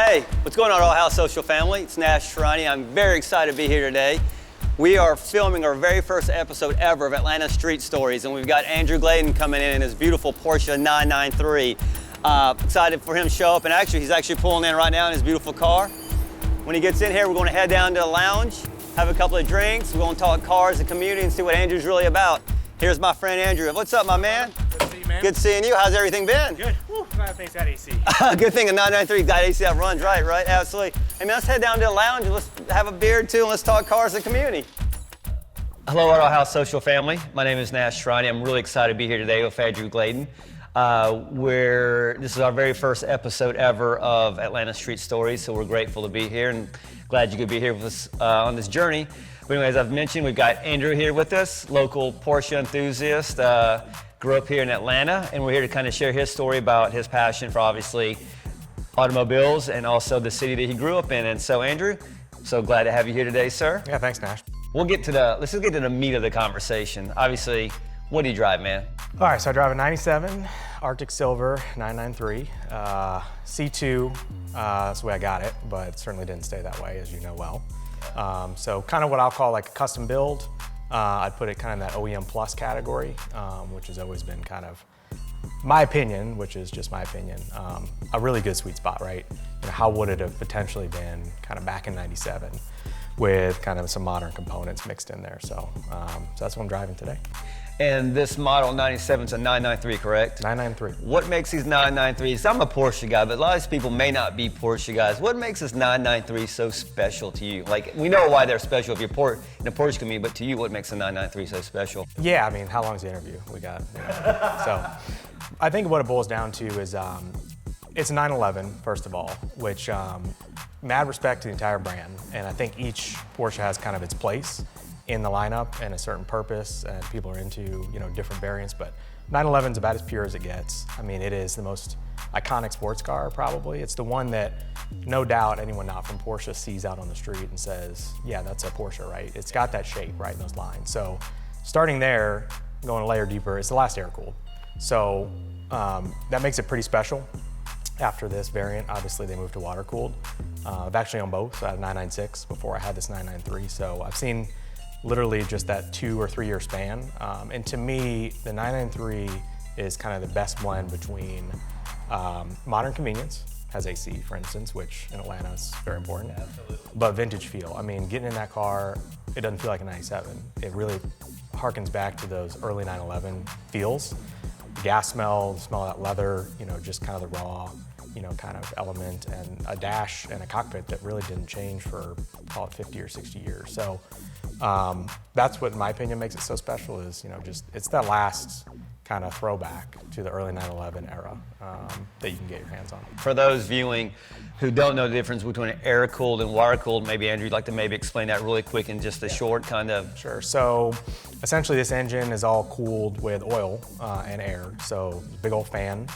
Hey, what's going on, Autohaus social family? It's Nash Shriny. I'm very excited to be here today. We are filming our very first episode ever of Atlanta Street Stories, and we've got Andrew Gladen coming in his beautiful Porsche 993. Excited for him to show up, and he's actually pulling in right now in his beautiful car. When he gets in here, we're going to head down to the lounge, have a couple of drinks. We're going to talk cars and community and see what Andrew's really about. Here's my friend Andrew. What's up, my man? Good to see you, man. Good seeing you. How's everything been? Good. Whew, glad things got AC. Good thing a 993 got AC that runs right? Absolutely. Hey man, let's head down to the lounge and let's have a beer too, and let's talk cars and community. Hello, Autohaus social family. My name is Nash Shriny. I'm really excited to be here today with Andrew Gladen. This is our very first episode ever of Atlanta Street Stories, so we're grateful to be here and glad you could be here with us on this journey. But anyway, as I've mentioned, we've got Andrew here with us, local Porsche enthusiast, grew up here in Atlanta, and we're here to kind of share his story about his passion for obviously automobiles and also the city that he grew up in. And so Andrew, so glad to have you here today, sir. Yeah, thanks, Nash. Let's just get to the meat of the conversation. Obviously, what do you drive, man? All right, so I drive a 97 Arctic Silver 993, C2, that's the way I got it, but it certainly didn't stay that way, as you know well. So kind of what I'll call like a custom build. I'd put it kind of in that OEM plus category, which has always been kind of my opinion, which is just my opinion, a really good sweet spot, right? You know, how would it have potentially been kind of back in 97 with kind of some modern components mixed in there. So that's what I'm driving today. And this model 97 is a 993, correct? 993. What makes these 993s? I'm a Porsche guy, but a lot of these people may not be Porsche guys. What makes this 993 so special to you? Like, we know why they're special if you're in the Porsche community, but to you, what makes the 993 so special? Yeah, I mean, how long is the interview? We got, you know. So I think what it boils down to is it's a 911, first of all, which mad respect to the entire brand. And I think each Porsche has kind of its place in the lineup and a certain purpose, and people are into, you know, different variants, but 911 is about as pure as it gets. I mean, it is the most iconic sports car, probably. It's the one that, no doubt, anyone not from Porsche sees out on the street and says, yeah, that's a Porsche, right? It's got that shape, right, in those lines. So starting there, going a layer deeper, it's the last AirCooled. So that makes it pretty special. After this variant, obviously they moved to WireCooled. I've actually owned both, so I had a 996 before I had this 993, so I've seen literally just that 2 or 3 year span. And to me, the 993 is kind of the best blend between modern convenience, has AC for instance, which in Atlanta is very important. Absolutely. But vintage feel. I mean, getting in that car, it doesn't feel like a 97. It really harkens back to those early 911 feels. The gas smell, the smell of that leather, you know, just kind of the raw, you know, kind of element, and a dash and a cockpit that really didn't change for, call it 50 or 60 years. So that's what, in my opinion, makes it so special is, you know, just, it's that last kind of throwback to the early 911 era that you can get your hands on. For those viewing who don't know the difference between air-cooled and wire-cooled, maybe Andrew, you'd like to maybe explain that really quick in just a short kind of. Sure, so essentially this engine is all cooled with oil and air, so big old fan.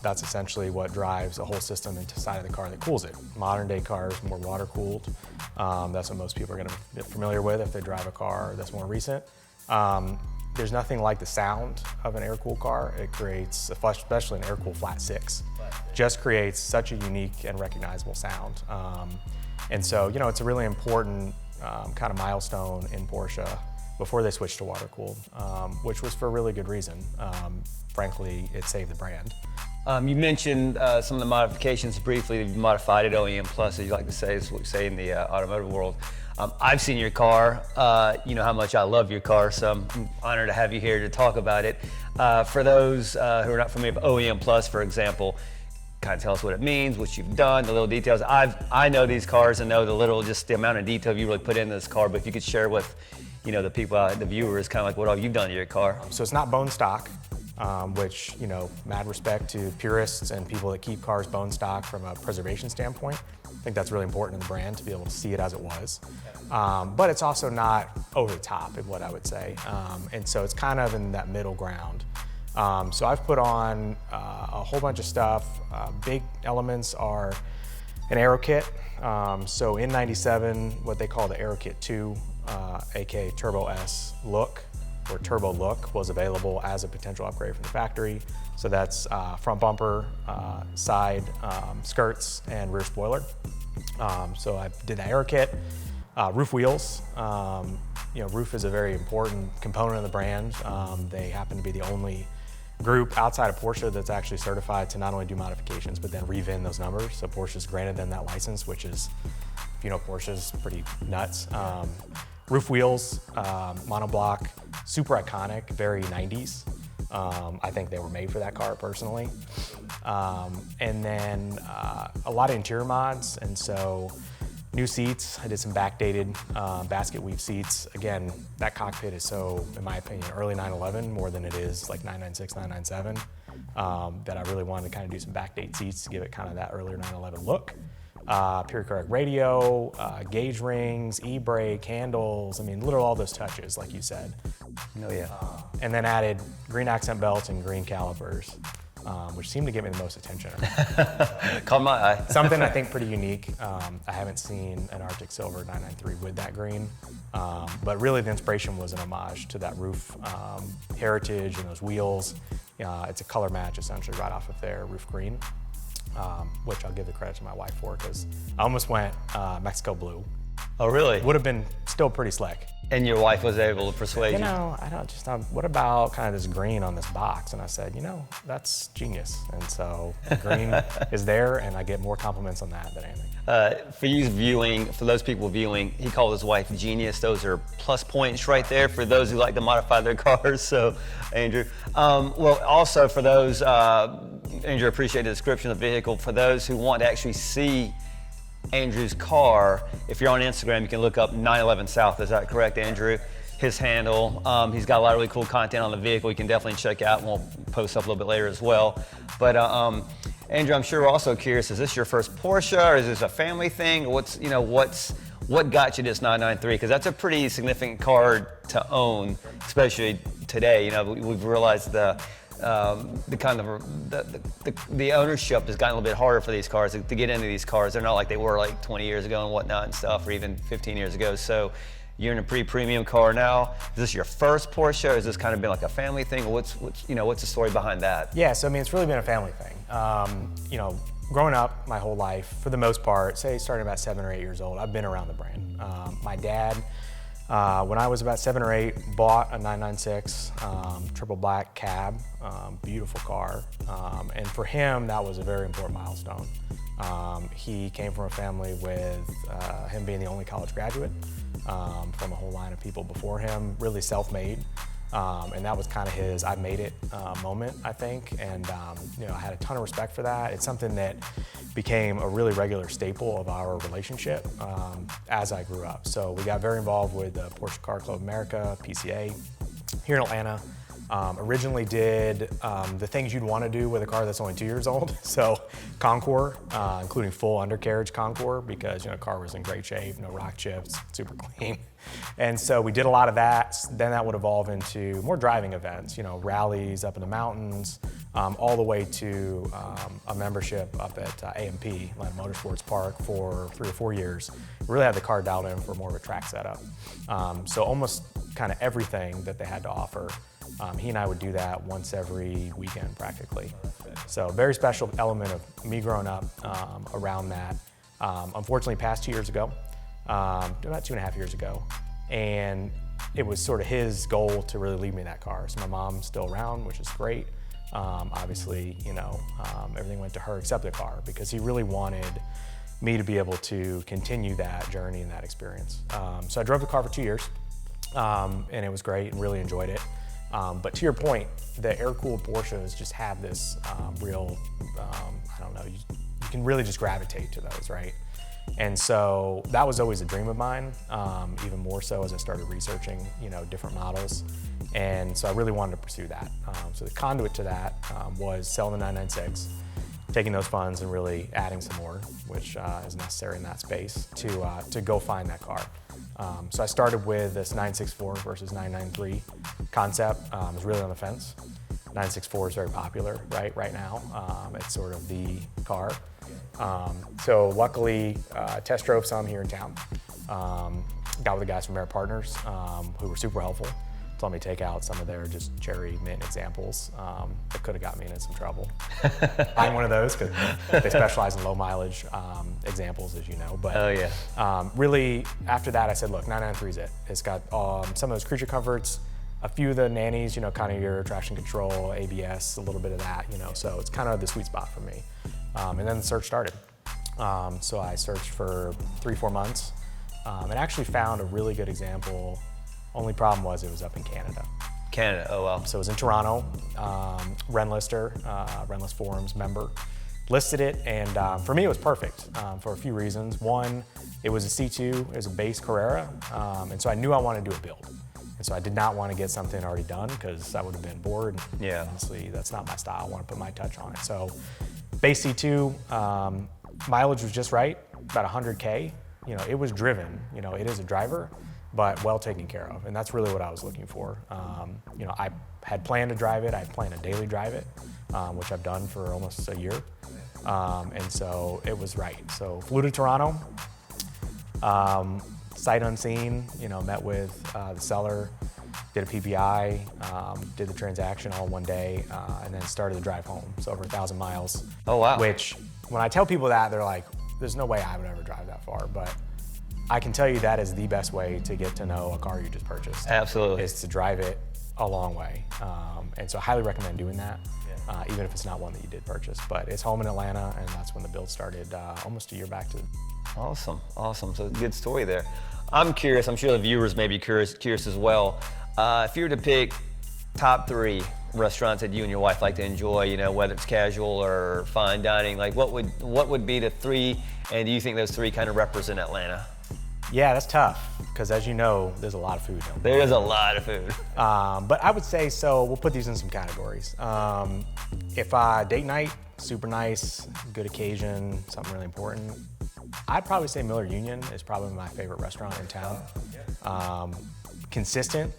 That's essentially what drives the whole system inside of the car that cools it. Modern day cars, more water cooled. That's what most people are gonna get familiar with if they drive a car that's more recent. There's nothing like the sound of an air-cooled car. It creates, especially an air-cooled flat six, just creates such a unique and recognizable sound. And so, you know, it's a really important kind of milestone in Porsche before they switched to water-cooled, which was for a really good reason. Frankly, it saved the brand. You mentioned some of the modifications briefly. You've modified it OEM Plus, as you like to say, is what we say in the automotive world. I've seen your car. You know how much I love your car, so I'm honored to have you here to talk about it. For those who are not familiar with OEM Plus, for example, kind of tell us what it means, what you've done, the little details. I know these cars and know just the amount of detail you really put into this car, but if you could share with, you know, the people, the viewers, kind of like what all you've done to your car. So it's not bone stock, which, you know, mad respect to purists and people that keep cars bone stock from a preservation standpoint. I think that's really important in the brand to be able to see it as it was. But it's also not over the top, is what I would say. And so it's kind of in that middle ground. So I've put on a whole bunch of stuff. Big elements are an aero kit. So in 97, what they call the aero kit 2, aka Turbo S look, or turbo look was available as a potential upgrade from the factory. So that's front bumper, side skirts, and rear spoiler. So I did the aero kit. Roof wheels. Roof is a very important component of the brand. They happen to be the only group outside of Porsche that's actually certified to not only do modifications, but then revin those numbers. So Porsche's granted them that license, which is, if you know Porsche's, pretty nuts. Roof wheels, monoblock, super iconic, very 90s. I think they were made for that car personally. And then a lot of interior mods, and so new seats. I did some backdated basket weave seats. Again, that cockpit is so, in my opinion, early 911 more than it is like 996, 997, that I really wanted to kind of do some backdate seats to give it kind of that earlier 911 look. Periodic radio, gauge rings, e-brake, handles, I mean, literally all those touches, like you said. Oh yeah. And then added green accent belts and green calipers, which seemed to get me the most attention. Caught my eye. Something I think pretty unique. I haven't seen an Arctic Silver 993 with that green, but really the inspiration was an homage to that roof heritage and those wheels. It's a color match essentially right off of their roof green. Which I'll give the credit to my wife for, because I almost went Mexico blue. Oh really? Would have been still pretty slick. And your wife was able to persuade you? What about kind of this green on this box? And I said, that's genius. And so the green is there, and I get more compliments on that than anything. For those people viewing, he called his wife genius. Those are plus points right there for those who like to modify their cars. So, Andrew. Well, also for those, Andrew, appreciate the description of the vehicle. For those who want to actually see Andrew's car, if you're on Instagram, you can look up 911 South. Is that correct, Andrew? His handle. He's got a lot of really cool content on the vehicle. You can definitely check out, and we'll post up a little bit later as well. But Andrew, I'm sure we're also curious, is this your first Porsche, or is this a family thing? What got you this 993? Because that's a pretty significant car to own, especially today. We've realized the ownership has gotten a little bit harder for these cars to get into these cars. They're not like they were like 20 years ago and whatnot and stuff, or even 15 years ago. So you're in a pretty premium car now. Is this your first Porsche, or has this kind of been like a family thing? What's the story behind that? Yeah, so it's really been a family thing. Growing up my whole life, for the most part, say starting about 7 or 8 years old, I've been around the brand. My dad, when I was about 7 or 8, bought a 996 triple black cab, beautiful car. And for him, that was a very important milestone. He came from a family with him being the only college graduate from a whole line of people before him, really self-made. And that was kind of his I made it moment, I think. And I had a ton of respect for that. It's something that became a really regular staple of our relationship as I grew up. So we got very involved with the Porsche Car Club of America, PCA, here in Atlanta. Originally did the things you'd want to do with a car that's only 2 years old. So Concours, including full undercarriage Concours, because the car was in great shape, no rock chips, super clean. And so we did a lot of that. Then that would evolve into more driving events, rallies up in the mountains, all the way to a membership up at AMP, Atlanta Motorsports Park, for 3 or 4 years. We really had the car dialed in for more of a track setup. So almost kind of everything that they had to offer. He and I would do that once every weekend practically. So very special element of me growing up around that. Unfortunately passed 2 years ago, about 2.5 years ago. And it was sort of his goal to really leave me that car. So my mom's still around, which is great. Obviously, everything went to her except the car, because he really wanted me to be able to continue that journey and that experience. So I drove the car for 2 years, and it was great and really enjoyed it. But to your point, the air-cooled Porsches just have this real, you can really just gravitate to those, right? And so that was always a dream of mine, even more so as I started researching, different models. And so I really wanted to pursue that. So the conduit to that was selling the 996, taking those funds and really adding some more, which is necessary in that space to go find that car. So I started with this 964 versus 993 concept. I was really on the fence. 964 is very popular right now. It's sort of the car. So luckily, test drove some here in town. Got with the guys from Air Partners, who were super helpful. told me to take out some of their just cherry mint examples. That could have got me into some trouble. I'm one of those because they specialize in low mileage examples, as you know. But oh yeah. Really, after that, I said, look, 993 is it. It's got some of those creature comforts, a few of the nannies, kind of your traction control, ABS, a little bit of that, so it's kind of the sweet spot for me. And then the search started. So I searched for 3-4 months and actually found a really good example. Only problem was it was up in Canada. Canada, oh wow. So it was in Toronto, Renlister, Renlist Forums member, listed it, and for me it was perfect for a few reasons. One, it was a C2, it was a base Carrera, and so I knew I wanted to do a build. And so I did not want to get something already done because I would have been bored. Yeah. Honestly, that's not my style. I want to put my touch on it. So base C2, mileage was just right, about 100K. It was driven, it is a driver, but well taken care of. And that's really what I was looking for. I had planned to drive it. I had planned to daily drive it, which I've done for almost a year. And so it was right. So flew to Toronto, sight unseen, met with the seller, did a PPI, did the transaction all one day, and then started the drive home. So over 1,000 miles. Oh wow. Which, when I tell people that, they're like, there's no way I would ever drive that far. But I can tell you that is the best way to get to know a car you just purchased. Absolutely. Is to drive it a long way. And so I highly recommend doing that, even if it's not one that you did purchase. But it's home in Atlanta, and that's when the build started almost a year back to. Awesome, awesome. So good story there. I'm curious, I'm sure the viewers may be curious as well. If you were to pick top 3 restaurants that you and your wife like to enjoy, whether it's casual or fine dining, like what would be the 3, and do you think those 3 kind of represent Atlanta? Yeah, that's tough, because as you know, there's a lot of food. There is a lot of food. But I would say, so we'll put these in some categories. If date night, super nice, good occasion, something really important, I'd probably say Miller Union is probably my favorite restaurant in town. Consistent,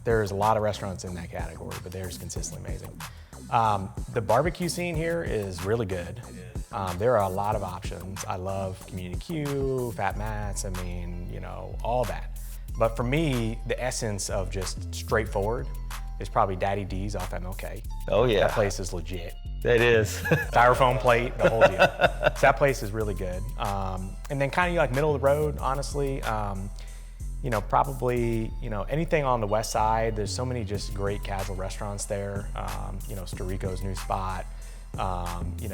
there's a lot of restaurants in that category, but they're just consistently amazing. The barbecue scene here is really good. There are a lot of options. I love Community Q, Fat Mats, all that. But for me, the essence of just straightforward is probably Daddy D's off MLK. Oh yeah. That place is legit. It is. Styrofoam plate, the whole deal. So that place is really good. And then kind of like middle of the road, honestly, probably, anything on the west side, there's so many just great casual restaurants there. Storico's new spot,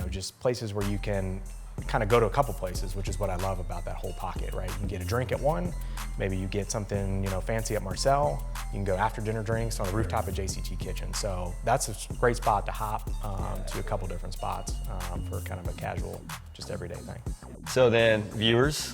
just places where you can kind of go to a couple places, which is what I love about that whole pocket, right? You can get a drink at one, maybe you get something, fancy at Marcel. You can go after dinner drinks on the rooftop at JCT Kitchen. So that's a great spot to hop to a couple different spots for kind of a casual, just everyday thing. So then, viewers,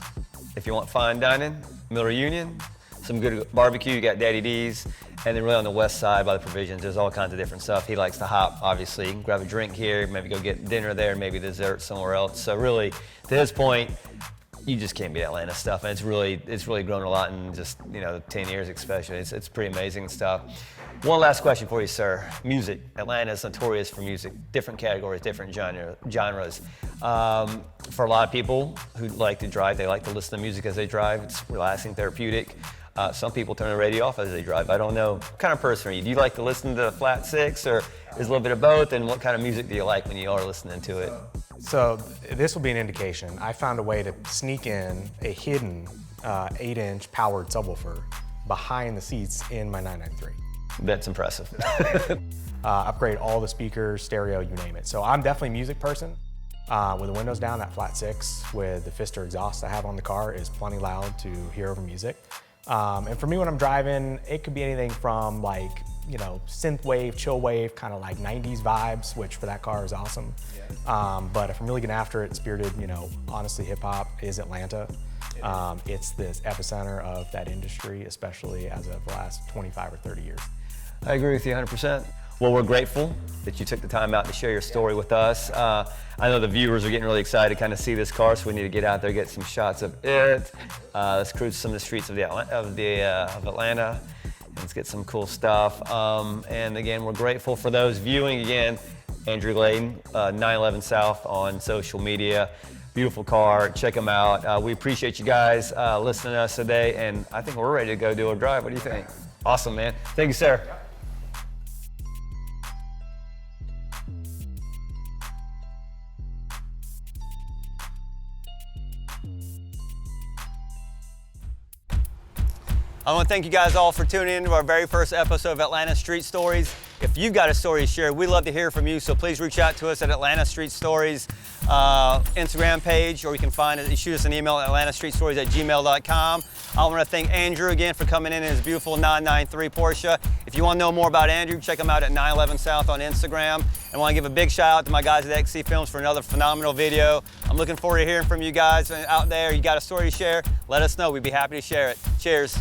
if you want fine dining, Miller Union, some good barbecue, you got Daddy D's, and then really on the west side by the Provisions, there's all kinds of different stuff. He likes to hop, obviously, grab a drink here, maybe go get dinner there, maybe dessert somewhere else. So really, to his point, you just can't beat Atlanta stuff, and it's really grown a lot in just 10 years especially. It's pretty amazing stuff. One last question for you, sir. Music. Atlanta is notorious for music, different categories, different genres. For a lot of people who like to drive, they like to listen to music as they drive. It's relaxing, therapeutic. Some people turn the radio off as they drive. I don't know. What kind of person are you? Do you like to listen to flat 6, or is it a little bit of both? And what kind of music do you like when you are listening to it? So this will be an indication. I found a way to sneak in a hidden 8-inch powered subwoofer behind the seats in my 993. That's impressive. Upgrade all the speakers, stereo, you name it. So I'm definitely a music person. With the windows down, that flat 6 with the Pfister exhaust I have on the car is plenty loud to hear over music. And for me, when I'm driving, it could be anything from synth wave, chill wave, kind of like 90s vibes, which for that car is awesome. Yeah. But if I'm really getting after it, spirited, honestly, hip hop is Atlanta. It's this epicenter of that industry, especially as of the last 25 or 30 years. I agree with you 100%. Well, we're grateful that you took the time out to share your story with us. I know the viewers are getting really excited to kind of see this car, so we need to get out there, get some shots of it. Let's cruise some of the streets of Atlanta. Let's get some cool stuff. And again, we're grateful for those viewing. Again, Andrew Glayden, 911 South on social media. Beautiful car. Check them out. We appreciate you guys listening to us today, and I think we're ready to go do a drive. What do you think? Awesome, man. Thank you, sir. I want to thank you guys all for tuning in to our very first episode of Atlanta Street Stories. If you've got a story to share, we'd love to hear from you, so please reach out to us at Atlanta Street Stories Instagram page, or you can shoot us an email at atlantastreetstories@gmail.com. I want to thank Andrew again for coming in his beautiful 993 Porsche. If you want to know more about Andrew, check him out at 911 South on Instagram. And I want to give a big shout out to my guys at XC Films for another phenomenal video. I'm looking forward to hearing from you guys out there. You got a story to share? Let us know. We'd be happy to share it. Cheers.